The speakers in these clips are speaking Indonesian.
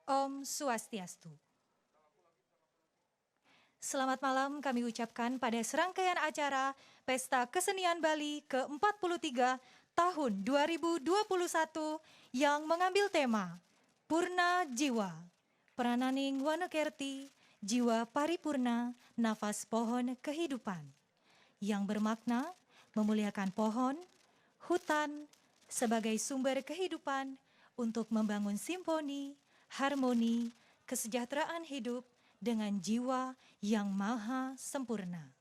Om Swastiastu. Selamat malam kami ucapkan pada serangkaian acara Pesta Kesenian Bali ke-43 tahun 2021 yang mengambil tema Purna Jiwa, Prananing Wanakerti, Jiwa Paripurna, Nafas Pohon Kehidupan, yang bermakna memuliakan pohon, hutan sebagai sumber kehidupan untuk membangun simfoni, harmoni, kesejahteraan hidup dengan jiwa yang maha sempurna.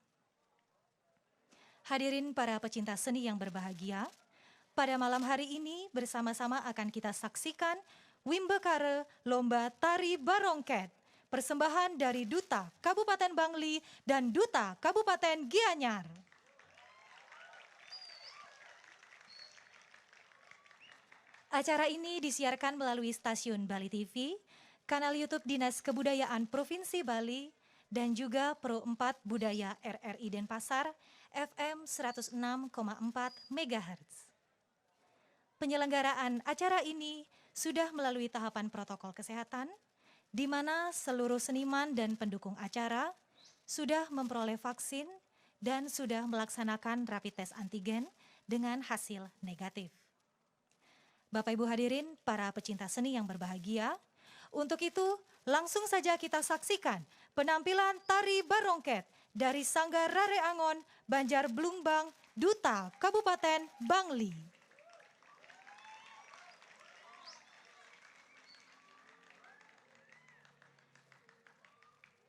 Hadirin para pecinta seni yang berbahagia, pada malam hari ini bersama-sama akan kita saksikan Wimbekare Lomba Tari Barongket, persembahan dari Duta Kabupaten Bangli dan Duta Kabupaten Gianyar. Acara ini disiarkan melalui stasiun Bali TV, kanal YouTube Dinas Kebudayaan Provinsi Bali, dan juga Pro 4 Budaya RRI Denpasar FM 106,4 MHz. Penyelenggaraan acara ini sudah melalui tahapan protokol kesehatan, di mana seluruh seniman dan pendukung acara sudah memperoleh vaksin dan sudah melaksanakan rapid test antigen dengan hasil negatif. Bapak Ibu hadirin, para pecinta seni yang berbahagia, untuk itu langsung saja kita saksikan penampilan tari barongket dari Sanggar Rare Angon, Banjar Blumbang, Duta Kabupaten Bangli.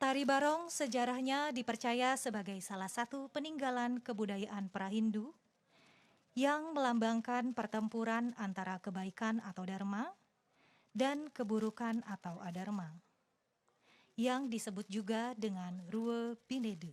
Tari barong sejarahnya dipercaya sebagai salah satu peninggalan kebudayaan pra-Hindu yang melambangkan pertempuran antara kebaikan atau dharma dan keburukan atau adharma, yang disebut juga dengan Rue Pinede.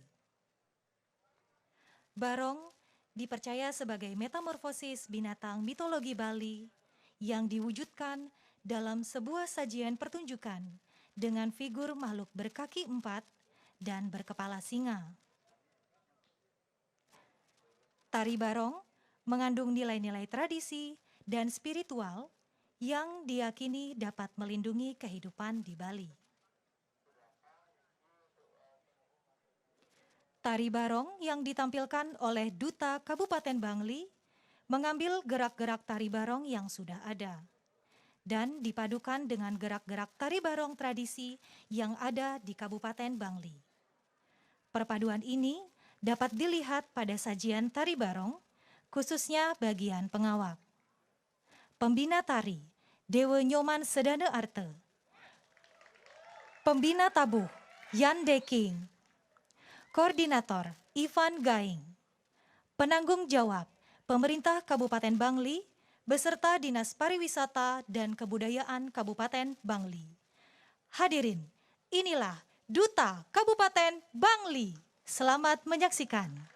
Barong dipercaya sebagai metamorfosis binatang mitologi Bali yang diwujudkan dalam sebuah sajian pertunjukan dengan figur makhluk berkaki 4 dan berkepala singa. Tari barong mengandung nilai-nilai tradisi dan spiritual yang diyakini dapat melindungi kehidupan di Bali. Tari barong yang ditampilkan oleh Duta Kabupaten Bangli mengambil gerak-gerak tari barong yang sudah ada dan dipadukan dengan gerak-gerak tari barong tradisi yang ada di Kabupaten Bangli. Perpaduan ini dapat dilihat pada sajian tari barong, khususnya bagian pengawak. Pembina tari, Dewa Nyoman Sedana Arte. Pembina tabuh, Yan Deking. Koordinator, Ivan Gaing. Penanggung jawab, Pemerintah Kabupaten Bangli, beserta Dinas Pariwisata dan Kebudayaan Kabupaten Bangli. Hadirin, inilah Duta Kabupaten Bangli. Selamat menyaksikan.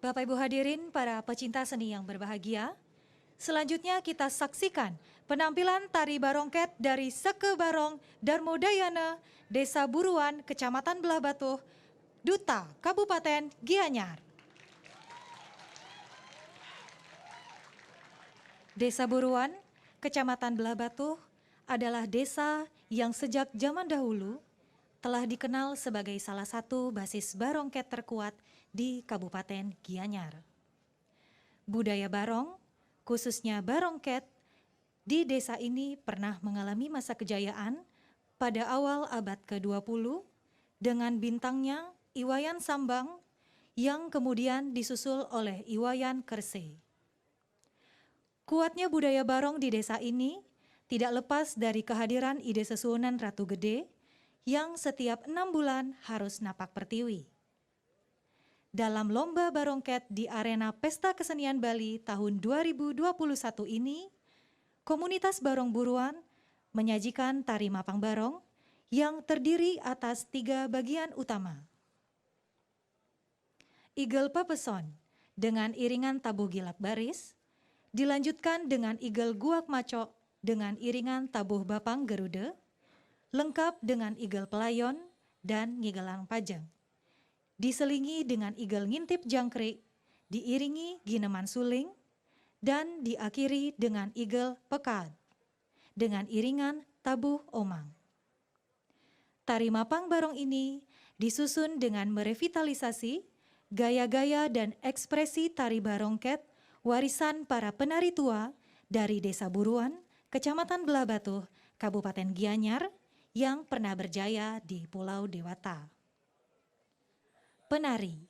Bapak Ibu hadirin, para pecinta seni yang berbahagia, selanjutnya kita saksikan penampilan tari barongket dari Seke Barong Darmodayana, Desa Buruan, Kecamatan Belah Batuh, Duta, Kabupaten Gianyar. Desa Buruan, Kecamatan Belah Batuh adalah desa yang sejak zaman dahulu telah dikenal sebagai salah satu basis barongket terkuat di Kabupaten Gianyar. Budaya barong, khususnya barongket, di desa ini pernah mengalami masa kejayaan pada awal abad ke-20 dengan bintangnya Iwayan Sambang yang kemudian disusul oleh Iwayan Kerse. Kuatnya budaya barong di desa ini tidak lepas dari kehadiran ide Sesuunan Ratu Gede yang setiap 6 bulan harus napak pertiwi. Dalam lomba barongket di arena Pesta Kesenian Bali tahun 2021 ini, komunitas Barong Buruan menyajikan tari Mapang Barong yang terdiri atas 3 bagian utama. Igel Papeson dengan iringan tabuh gilap baris, dilanjutkan dengan igel guak macok dengan iringan tabuh bapang gerude, lengkap dengan igel pelayon dan ngigelang pajang. Diselingi dengan igel ngintip jangkrik, diiringi gineman suling, dan diakhiri dengan igel pekat, dengan iringan tabuh omang. Tari Mapang Barong ini disusun dengan merevitalisasi gaya-gaya dan ekspresi tari barongket warisan para penari tua dari Desa Buruan, Kecamatan Belah Batuh, Kabupaten Gianyar yang pernah berjaya di Pulau Dewata. Penari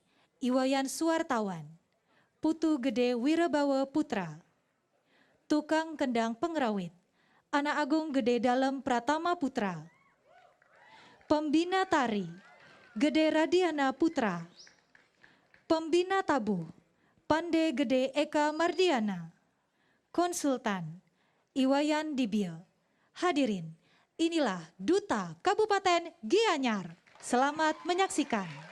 Iwayan Suartawan, Putu Gede Wirabawa Putra, Tukang Kendang Pengrawit, Anak Agung Gede Dalem Pratama Putra, Pembina Tari, Gede Radiana Putra, Pembina Tabuh, Pande Gede Eka Mardiana, Konsultan, Iwayan Dibio. Hadirin, inilah Duta Kabupaten Gianyar. Selamat menyaksikan.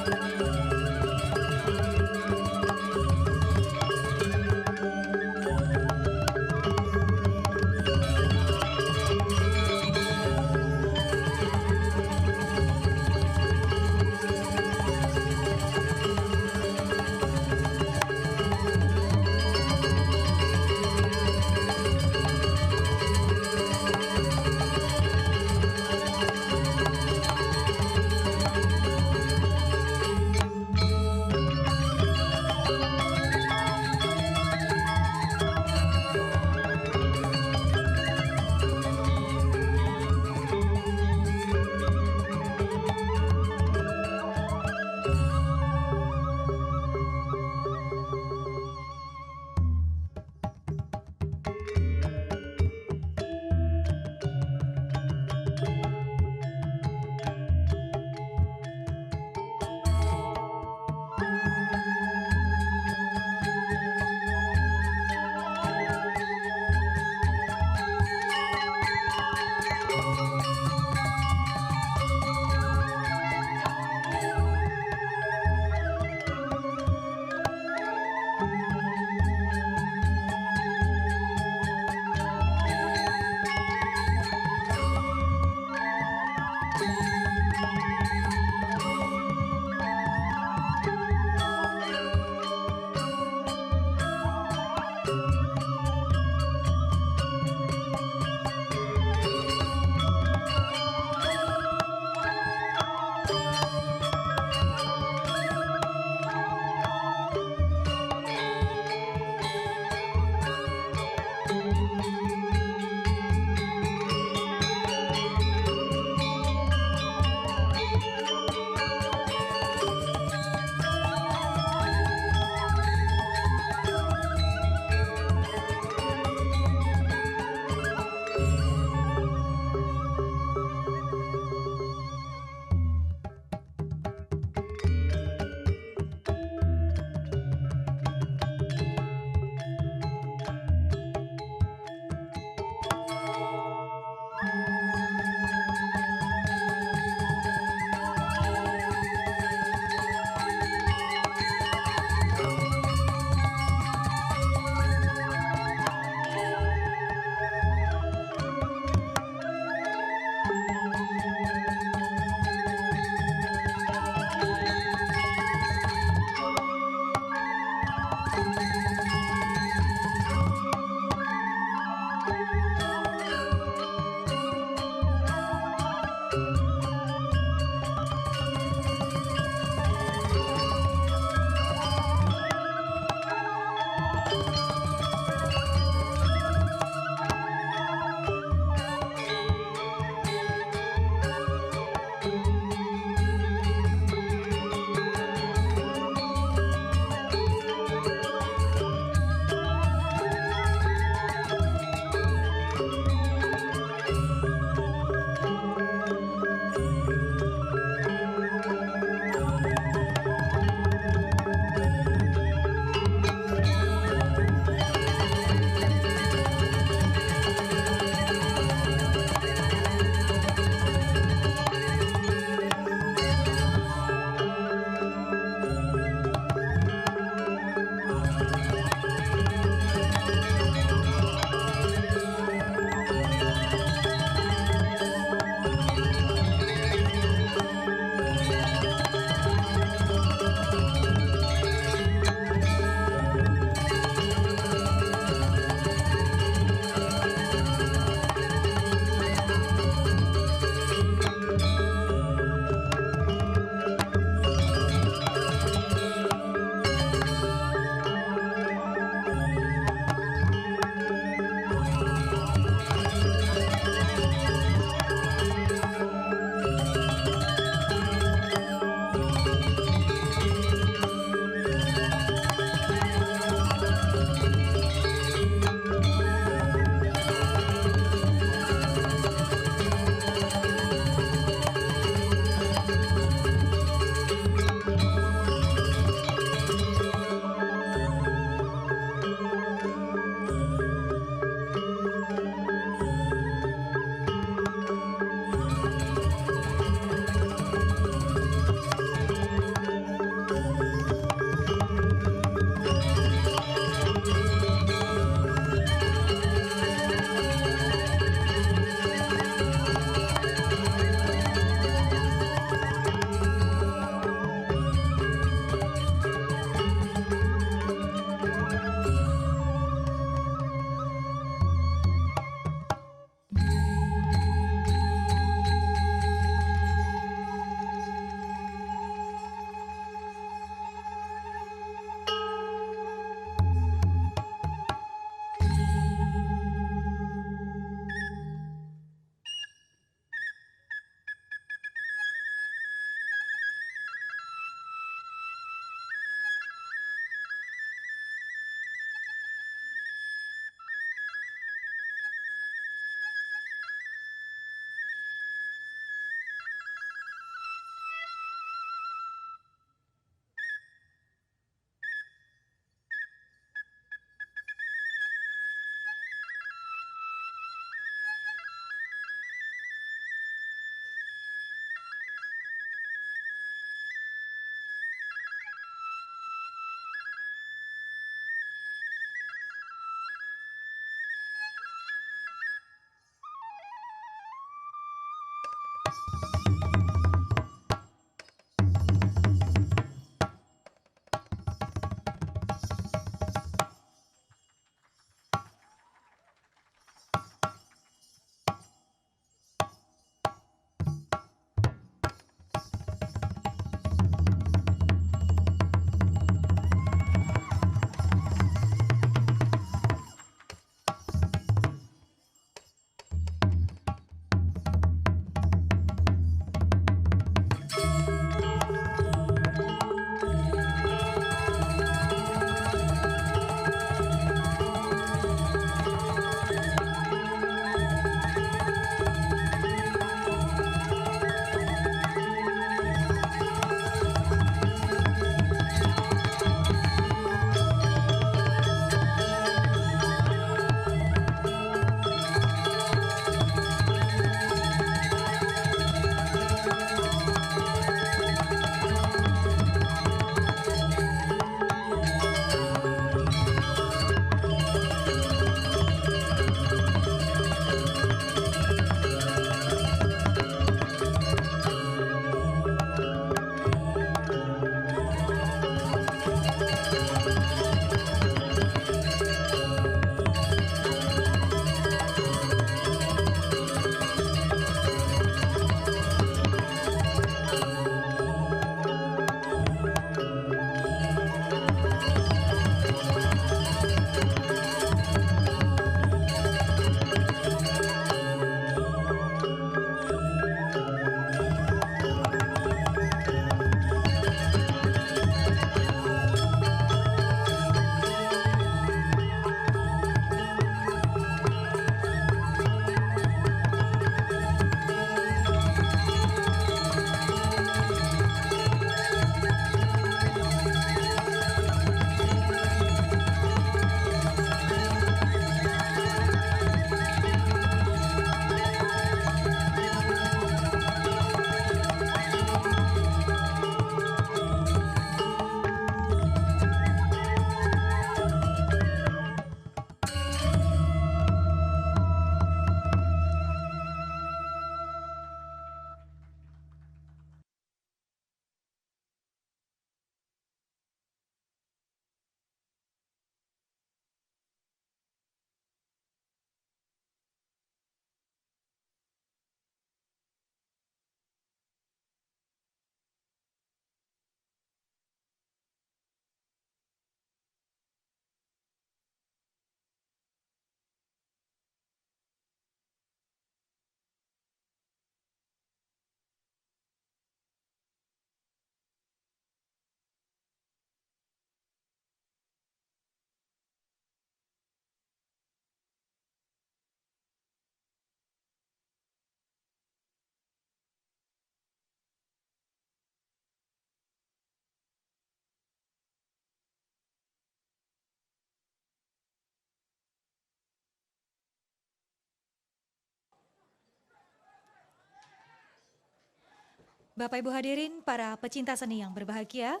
Bapak Ibu hadirin, para pecinta seni yang berbahagia,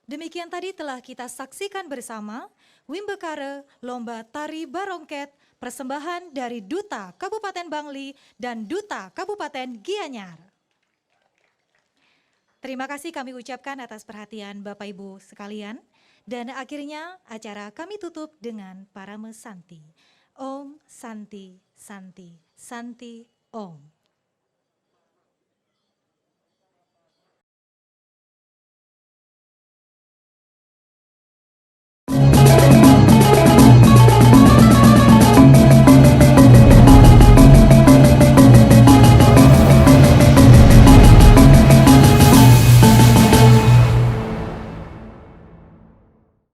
demikian tadi telah kita saksikan bersama Wimbekare Lomba Tari Barongket persembahan dari Duta Kabupaten Bangli dan Duta Kabupaten Gianyar. Terima kasih kami ucapkan atas perhatian Bapak Ibu sekalian. Dan akhirnya acara kami tutup dengan Parame Santi. Om Santi Santi Santi Om.